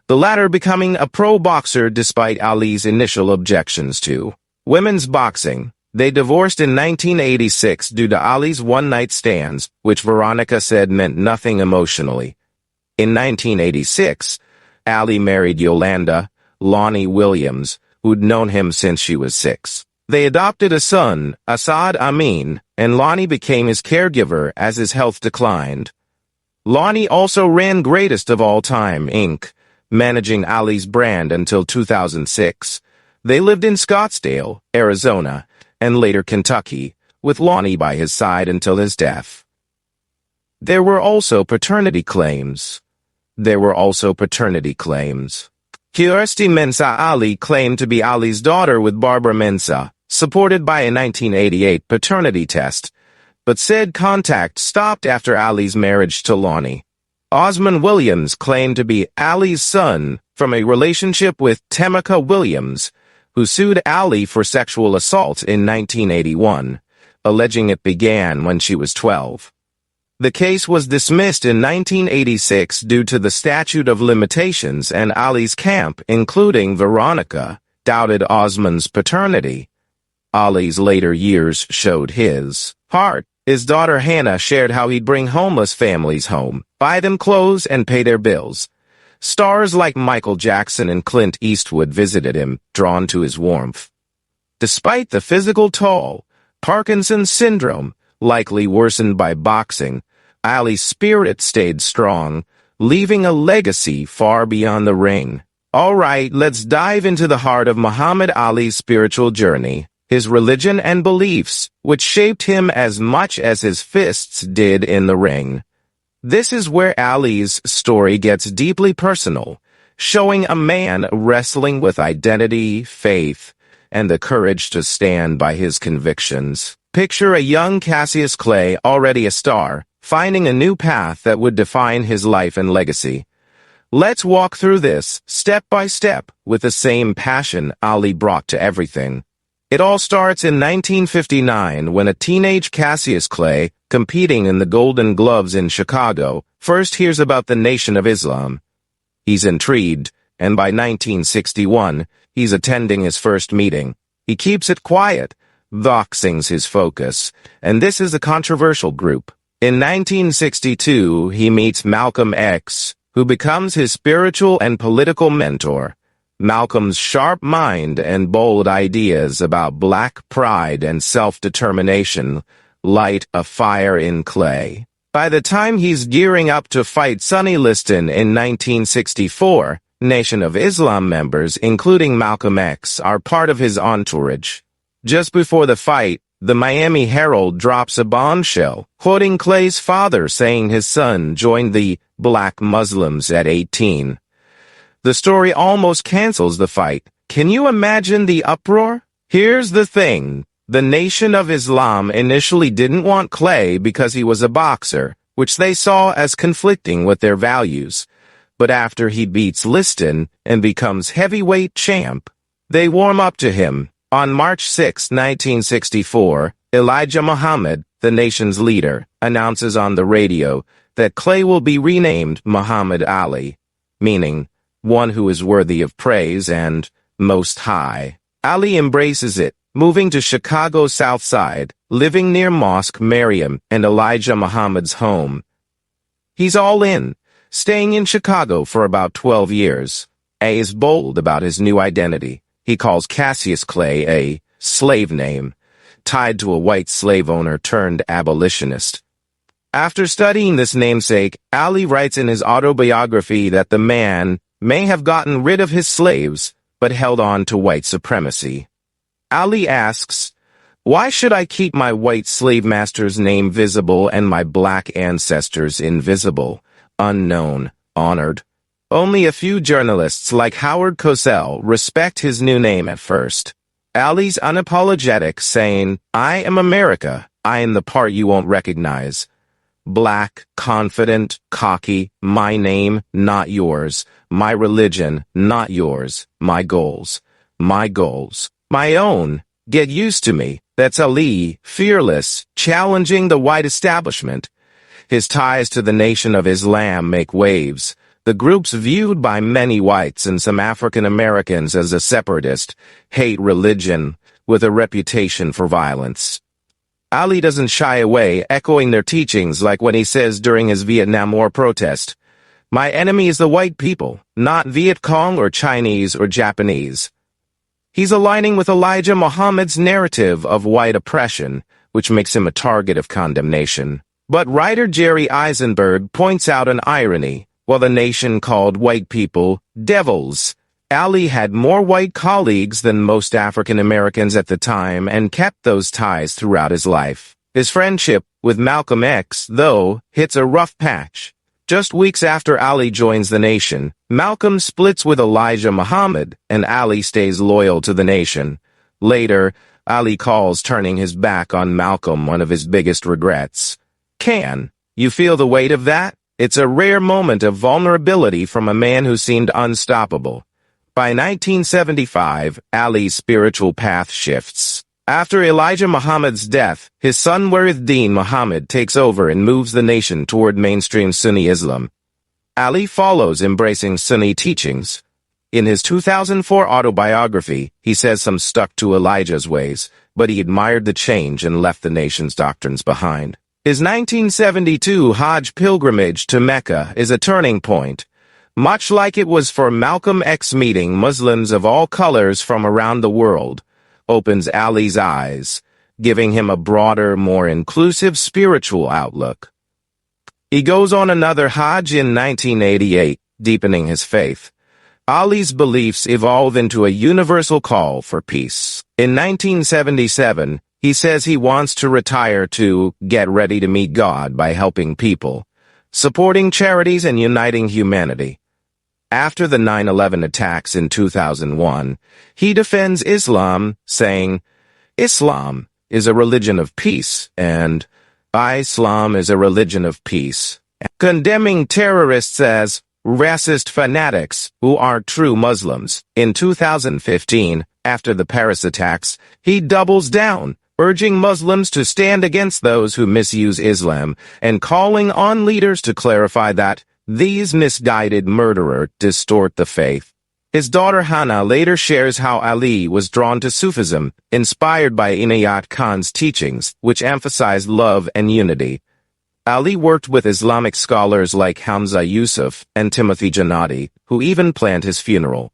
the latter becoming a pro boxer despite Ali's initial objections to women's boxing. They divorced in 1986 due to Ali's one-night stands, which Veronica said meant nothing emotionally. In 1986, Ali married Yolanda Lonnie Williams, who'd known him since she was 6. They adopted a son, Asad Amin, and Lonnie became his caregiver as his health declined. Lonnie also ran Greatest of All Time, Inc., managing Ali's brand until 2006. They lived in Scottsdale, Arizona, and later Kentucky, with Lonnie by his side until his death. There were also paternity claims. Kirsty Mensah Ali claimed to be Ali's daughter with Barbara Mensah, supported by a 1988 paternity test, but said contact stopped after Ali's marriage to Lonnie. Osmond Williams claimed to be Ali's son from a relationship with Tamika Williams, who sued Ali for sexual assault in 1981, alleging it began when she was 12. The case was dismissed in 1986 due to the statute of limitations, and Ali's camp, including Veronica, doubted Osmond's paternity. Ali's later years showed his heart. His daughter Hannah shared how he'd bring homeless families home, buy them clothes, and pay their bills. Stars like Michael Jackson and Clint Eastwood visited him, drawn to his warmth. Despite the physical toll, Parkinson's syndrome, likely worsened by boxing, Ali's spirit stayed strong, leaving a legacy far beyond the ring. All right, let's dive into the heart of Muhammad Ali's spiritual journey, his religion and beliefs, which shaped him as much as his fists did in the ring. This is where Ali's story gets deeply personal, showing a man wrestling with identity, faith, and the courage to stand by his convictions. Picture a young Cassius Clay, already a star, finding a new path that would define his life and legacy. Let's walk through this, step by step, with the same passion Ali brought to everything. It all starts in 1959 when a teenage Cassius Clay, competing in the Golden Gloves in Chicago, first hears about the Nation of Islam. He's intrigued, and by 1961, he's attending his first meeting. he keeps it quiet, voxings his focus, and this is a controversial group. In 1962, he meets Malcolm X, who becomes his spiritual and political mentor. Malcolm's sharp mind and bold ideas about black pride and self-determination light a fire in Clay. By the time he's gearing up to fight Sonny Liston in 1964, Nation of Islam members, including Malcolm X, are part of his entourage. Just before the fight, the Miami Herald drops a bombshell, quoting Clay's father saying his son joined the Black Muslims at 18. The story almost cancels the fight. Can you imagine the uproar? Here's the thing. The Nation of Islam initially didn't want Clay because he was a boxer, which they saw as conflicting with their values. But after he beats Liston and becomes heavyweight champ, they warm up to him. On March 6, 1964, Elijah Muhammad, the nation's leader, announces on the radio that Clay will be renamed Muhammad Ali, meaning one who is worthy of praise and most high. Ali embraces it, moving to Chicago's South Side, living near Mosque Mariam and Elijah Muhammad's home. He's all in, staying in Chicago for about 12 years. A is bold about his new identity. He calls Cassius Clay a slave name, tied to a white slave owner turned abolitionist. After studying this namesake, Ali writes in his autobiography that the man may have gotten rid of his slaves, but held on to white supremacy. Ali asks, "Why should I keep my white slave master's name visible and my black ancestors invisible, unknown, honored?" Only a few journalists like Howard Cosell respect his new name at first. Ali's unapologetic, saying, "I am America. I am the part you won't recognize. Black, confident, cocky, my name, not yours. My religion, not yours. My goals, my own. Get used to me." That's Ali, fearless, challenging the white establishment. His ties to the Nation of Islam make waves. The group's viewed by many whites and some African Americans as a separatist, hate religion, with a reputation for violence. Ali doesn't shy away, echoing their teachings like when he says during his Vietnam War protest, "My enemy is the white people, not Viet Cong or Chinese or Japanese." He's aligning with Elijah Muhammad's narrative of white oppression, which makes him a target of condemnation. But writer Jerry Eisenberg points out an irony. While the nation called white people devils, Ali had more white colleagues than most African Americans at the time and kept those ties throughout his life. His friendship with Malcolm X, though, hits a rough patch. Just weeks after Ali joins the nation, Malcolm splits with Elijah Muhammad, and Ali stays loyal to the nation. Later, Ali calls turning his back on Malcolm one of his biggest regrets. Can you feel the weight of that? It's a rare moment of vulnerability from a man who seemed unstoppable. By 1975, Ali's spiritual path shifts. After Elijah Muhammad's death, his son Warithdin Muhammad takes over and moves the nation toward mainstream Sunni Islam. Ali follows, embracing Sunni teachings. In his 2004 autobiography, he says some stuck to Elijah's ways, but he admired the change and left the nation's doctrines behind. His 1972 Hajj pilgrimage to Mecca is a turning point. Much like it was for Malcolm X, meeting Muslims of all colors from around the world opens Ali's eyes, giving him a broader, more inclusive spiritual outlook. He goes on another Hajj in 1988, deepening his faith. Ali's beliefs evolve into a universal call for peace. In 1977, he says he wants to retire to get ready to meet God by helping people, supporting charities and uniting humanity. After the 9/11 attacks in 2001, he defends Islam, saying, "Islam is a religion of peace, and Islam is a religion of peace," condemning terrorists as racist fanatics who are true Muslims. In 2015, after the Paris attacks, he doubles down, urging Muslims to stand against those who misuse Islam and calling on leaders to clarify that these misguided murderers distort the faith. His daughter Hannah later shares how Ali was drawn to Sufism, inspired by Inayat Khan's teachings, which emphasized love and unity. Ali worked with Islamic scholars like Hamza Yusuf and Timothy Jannati, who even planned his funeral.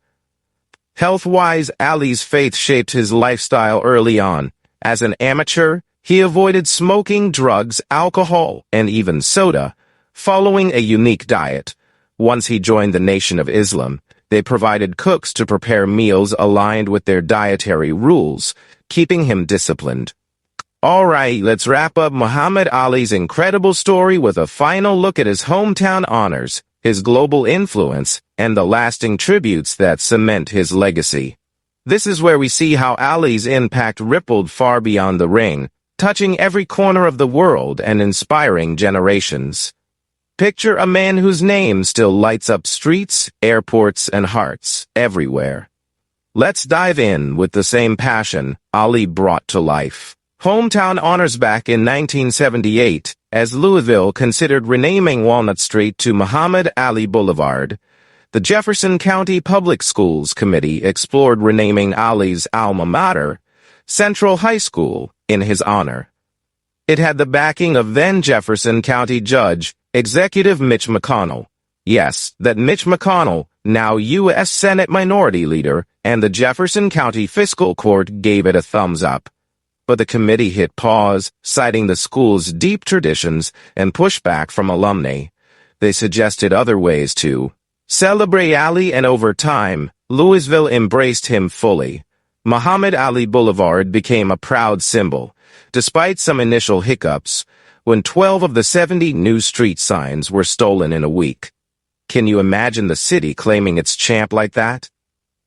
Health-wise, Ali's faith shaped his lifestyle early on. As an amateur, he avoided smoking, drugs, alcohol, and even soda, following a unique diet. Once he joined the Nation of Islam, they provided cooks to prepare meals aligned with their dietary rules, keeping him disciplined. Alright, let's wrap up Muhammad Ali's incredible story with a final look at his hometown honors, his global influence, and the lasting tributes that cement his legacy. This is where we see how Ali's impact rippled far beyond the ring, touching every corner of the world and inspiring generations. Picture a man whose name still lights up streets, airports, and hearts everywhere. Let's dive in with the same passion Ali brought to life. Hometown honors back in 1978, as Louisville considered renaming Walnut Street to Muhammad Ali Boulevard. The Jefferson County Public Schools Committee explored renaming Ali's alma mater, Central High School, in his honor. It had the backing of then Jefferson County Judge, Executive Mitch McConnell. Yes, that Mitch McConnell, now U.S. Senate Minority Leader, and the Jefferson County Fiscal Court gave it a thumbs up. But the committee hit pause, citing the school's deep traditions and pushback from alumni. They suggested other ways to celebrate Ali, and over time, Louisville embraced him fully. Muhammad Ali Boulevard became a proud symbol, despite some initial hiccups, when 12 of the 70 new street signs were stolen in a week. Can you imagine the city claiming its champ like that?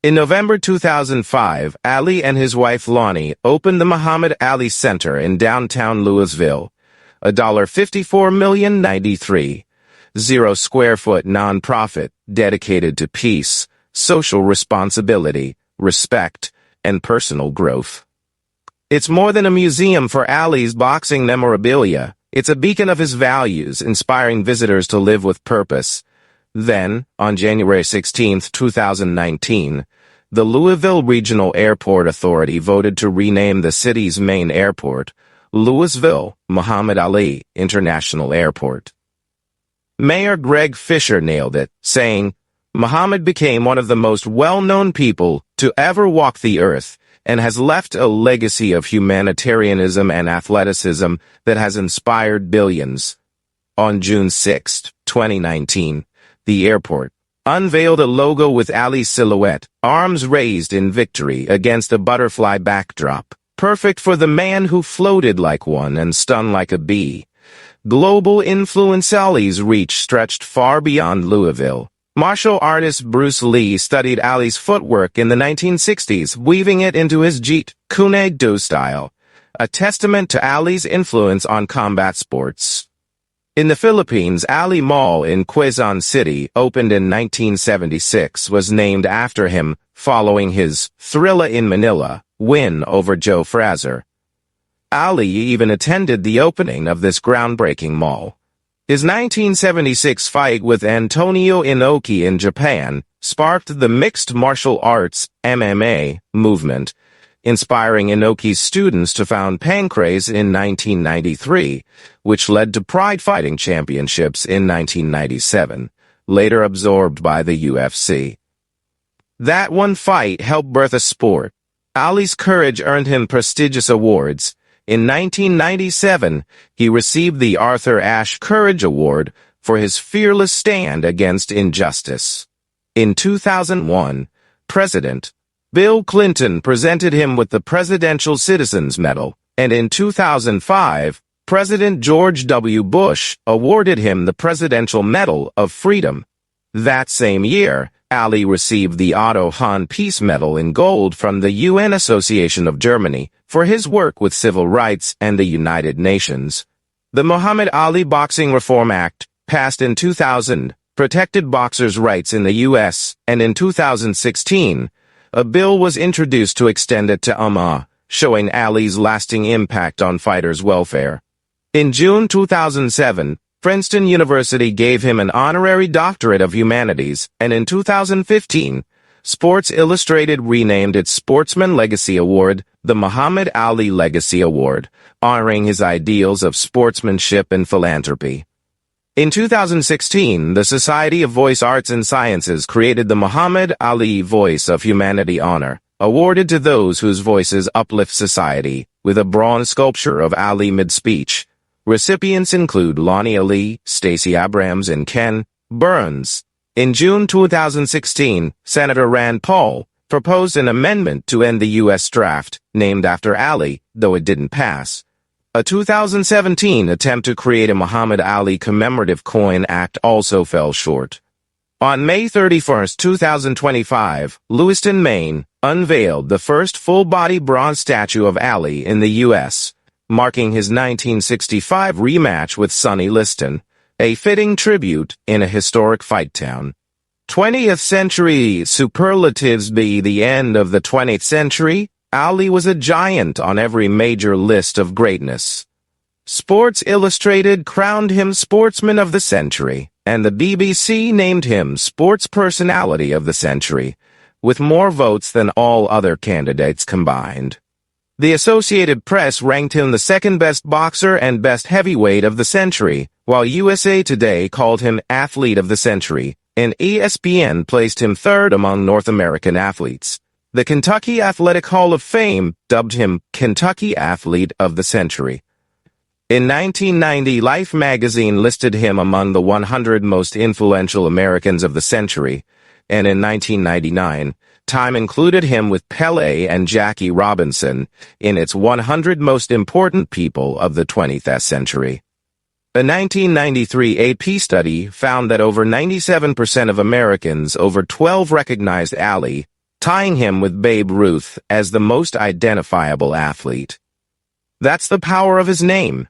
In November 2005, Ali and his wife Lonnie opened the Muhammad Ali Center in downtown Louisville, a $54,093,000 square foot nonprofit dedicated to peace, social responsibility, respect, and personal growth. It's more than a museum for Ali's boxing memorabilia. It's a beacon of his values, inspiring visitors to live with purpose. Then, on January 16, 2019, the Louisville Regional Airport Authority voted to rename the city's main airport, Louisville Muhammad Ali International Airport. Mayor Greg Fisher nailed it, saying, "Muhammad became one of the most well-known people to ever walk the earth, and has left a legacy of humanitarianism and athleticism that has inspired billions." On June 6, 2019, the airport unveiled a logo with Ali's silhouette, arms raised in victory against a butterfly backdrop, perfect for the man who floated like one and stung like a bee. Global influence. Ali's reach stretched far beyond Louisville. Martial artist Bruce Lee studied Ali's footwork in the 1960s, weaving it into his Jeet Kune Do style, a testament to Ali's influence on combat sports. In the Philippines, Ali Mall in Quezon City, opened in 1976, was named after him, following his Thrilla in Manila win over Joe Frazier. Ali even attended the opening of this groundbreaking mall. His 1976 fight with Antonio Inoki in Japan sparked the mixed martial arts (MMA) movement, inspiring Inoki's students to found Pancrase in 1993, which led to Pride Fighting Championships in 1997, later absorbed by the UFC. That one fight helped birth a sport. Ali's courage earned him prestigious awards. In 1997, he received the Arthur Ashe Courage Award for his fearless stand against injustice. In 2001, President Bill Clinton presented him with the Presidential Citizens Medal, and in 2005, President George W. Bush awarded him the Presidential Medal of Freedom. That same year, Ali received the Otto Hahn Peace Medal in gold from the UN Association of Germany for his work with civil rights and the United Nations. The Muhammad Ali Boxing Reform Act, passed in 2000, protected boxers' rights in the U.S., and in 2016, a bill was introduced to extend it to Ummah, showing Ali's lasting impact on fighters' welfare. In June 2007, Princeton University gave him an honorary doctorate of humanities, and in 2015, Sports Illustrated renamed its Sportsman Legacy Award the Muhammad Ali Legacy Award, honoring his ideals of sportsmanship and philanthropy. In 2016, the Society of Voice Arts and Sciences created the Muhammad Ali Voice of Humanity Honor, awarded to those whose voices uplift society, with a bronze sculpture of Ali mid-speech. Recipients include Lonnie Ali, Stacey Abrams, and Ken Burns. In June 2016, Senator Rand Paul proposed an amendment to end the U.S. draft, named after Ali, though it didn't pass. A 2017 attempt to create a Muhammad Ali commemorative coin act also fell short. On May 31, 2025, Lewiston, Maine, unveiled the first full-body bronze statue of Ali in the U.S., marking his 1965 rematch with Sonny Liston, a fitting tribute in a historic fight town. 20th century superlatives. By the end of the 20th century, Ali was a giant on every major list of greatness. Sports Illustrated crowned him Sportsman of the Century, and the BBC named him Sports Personality of the Century, with more votes than all other candidates combined. The Associated Press ranked him the second-best boxer and best heavyweight of the century, while USA Today called him Athlete of the Century, and ESPN placed him third among North American athletes. The Kentucky Athletic Hall of Fame dubbed him Kentucky Athlete of the Century. In 1990, Life magazine listed him among the 100 most influential Americans of the century, and in 1999, Time included him with Pelé and Jackie Robinson in its 100 most important people of the 20th century. A 1993 AP study found that over 97% of Americans over 12 recognized Ali, tying him with Babe Ruth as the most identifiable athlete. That's the power of his name.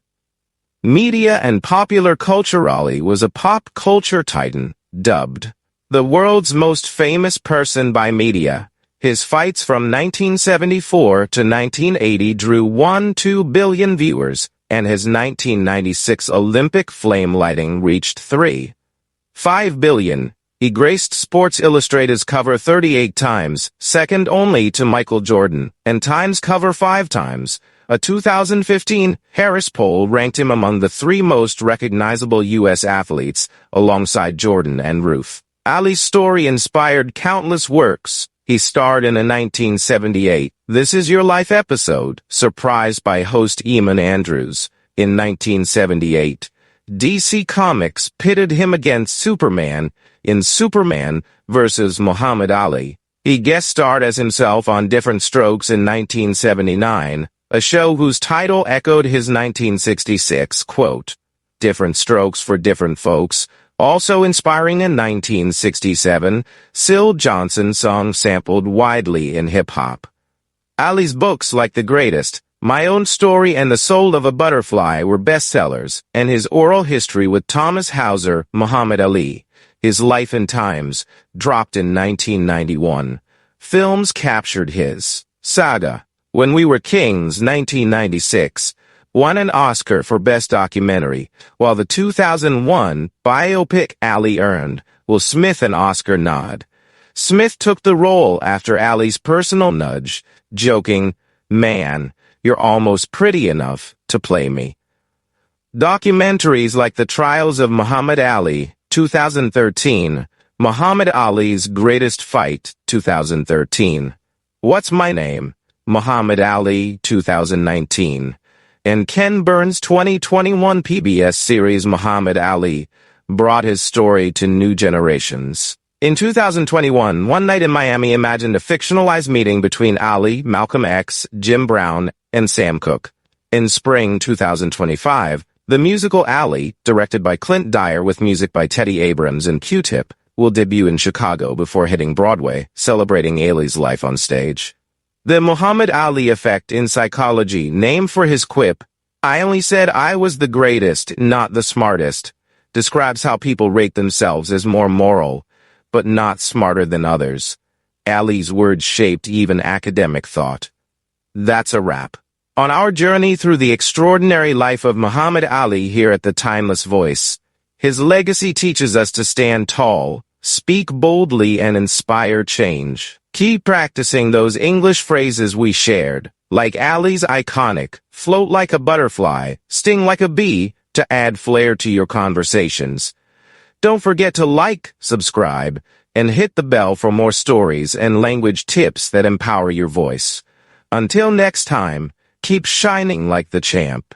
Media and popular culture. Ali was a pop culture titan, dubbed the world's most famous person by media. His fights from 1974 to 1980 drew 1.2 billion viewers, and his 1996 Olympic flame lighting reached 3.5 billion. He graced Sports Illustrated's cover 38 times, second only to Michael Jordan, and Time's cover 5 times. A 2015 Harris poll ranked him among the 3 most recognizable U.S. athletes, alongside Jordan and Ruth. Ali's story inspired countless works. He starred in a 1978 This Is Your Life episode, surprised by host Eamon Andrews. In 1978, DC Comics pitted him against Superman in Superman vs. Muhammad Ali. He guest starred as himself on Different Strokes in 1979, a show whose title echoed his 1966 quote, "Different strokes for different folks." Also inspiring in 1967, Syl Johnson's song sampled widely in hip-hop. Ali's books like The Greatest, My Own Story and The Soul of a Butterfly were bestsellers, and his oral history with Thomas Hauser, Muhammad Ali, His Life and Times, dropped in 1991. Films captured his saga. When We Were Kings, 1996, won an Oscar for Best Documentary, while the 2001 biopic Ali earned Will Smith an Oscar nod. Smith took the role after Ali's personal nudge, joking, "Man, you're almost pretty enough to play me." Documentaries like The Trials of Muhammad Ali, 2013, Muhammad Ali's Greatest Fight, 2013, What's My Name? Muhammad Ali, 2019, and Ken Burns' 2021 PBS series Muhammad Ali brought his story to new generations. In 2021, One Night in Miami imagined a fictionalized meeting between Ali, Malcolm X, Jim Brown, and Sam Cooke. In spring 2025, the musical Ali, directed by Clint Dyer with music by Teddy Abrams and Q-Tip, will debut in Chicago before hitting Broadway, celebrating Ali's life on stage. The Muhammad Ali effect in psychology, named for his quip, "I only said I was the greatest, not the smartest," describes how people rate themselves as more moral, but not smarter than others. Ali's words shaped even academic thought. That's a wrap on our journey through the extraordinary life of Muhammad Ali here at the Timeless Voice. His legacy teaches us to stand tall, speak boldly and inspire change. Keep practicing those English phrases we shared, like Ali's iconic, float like a butterfly, sting like a bee, to add flair to your conversations. Don't forget to like, subscribe, and hit the bell for more stories and language tips that empower your voice. Until next time, keep shining like the champ.